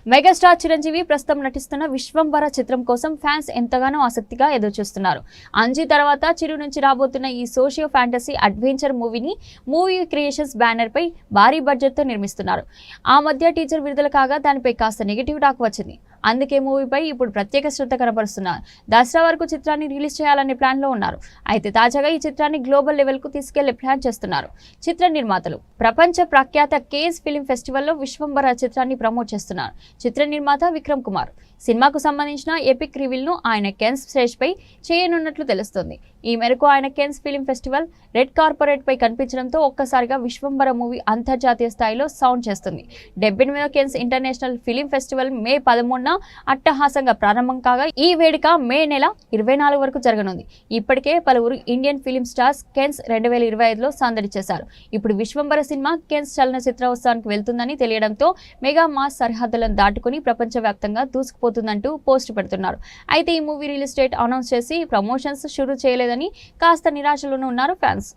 Megastar Chiranjeevi ప్రస్తుతం నటిస్తున్న విశ్వంబర చిత్రం కోసం ఫ్యాన్స్ ఎంతగానో ఆసక్తిగా ఎదురుచూస్తున్నారు. అంజీ తర్వాత చిరు నుంచి రాబోతున్న ఈ సోషియో ఫ్యాంటసీ అడ్వెంచర్ మూవీని మూవీ క్రియేషన్స్ బ్యానర్ పై భారీ బడ్జెట్ తో నిర్మిస్తున్నారు. ఆ మధ్య టీజర్ విడుదల కాగా దానిపై కాస్త నెగిటివ్ టాక్ వచ్చింది. అందుకే మూవీపై ఇప్పుడు ప్రత్యేక శ్రద్ధ కనబరుస్తున్నారు. దసరా వరకు చిత్రాన్ని రిలీజ్ చేయాలనే ప్లాన్ లో ఉన్నారు. అయితే తాజాగా ఈ చిత్రాన్ని గ్లోబల్ లెవెల్ కు తీసుకెళ్లే ప్లాన్ చేస్తున్నారు. చిత్ర నిర్మాతలు ప్రపంచ ప్రఖ్యాత కేన్స్ ఫిల్మ్ ఫెస్టివల్లో విశ్వంబర చిత్రాన్ని ప్రమోట్ చేస్తున్నారు. చిత్ర నిర్మాత విక్రమ్ కుమార్ సినిమాకు సంబంధించిన ఎపిక్ రివీల్ ను ఆయన కెన్స్ స్టేజ్ పై చేయనున్నట్లు తెలుస్తోంది. ఈ మేరకు ఆయన కెన్స్ ఫిల్మ్ ఫెస్టివల్ రెడ్ కార్పొరేట్ పై కనిపించడంతో ఒక్కసారిగా విశ్వంబర మూవీ అంతర్జాతీయ స్థాయిలో సౌండ్ చేస్తుంది. 78వ కెన్స్ ఇంటర్నేషనల్ ఫిల్మ్ ఫెస్టివల్ మే 13న అట్టహాసంగా ప్రారంభం కాగా ఈ వేడుక మే నెల 24 వరకు జరగనుంది. ఇప్పటికే పలువురు ఇండియన్ ఫిల్మ్ స్టార్స్ కెన్స్ 2025లో సందడి చేశారు. ఇప్పుడు విశ్వంబర సినిమా కెన్స్ చలనచిత్రోత్సవానికి వెళ్తుందని తెలియడంతో మెగా మాస్ సరిహద్దులను దాటుకుని ప్రపంచవ్యాప్తంగా దూసుకుపోతుందంటూ పోస్ట్ పెడుతున్నారు. అయితే ఈ మూవీ రిలీజ్ డేట్ అనౌన్స్ చేసి ప్రమోషన్స్ షురూ చేయలేదని కాస్త నిరాశలోనూ ఉన్నారు ఫ్యాన్స్.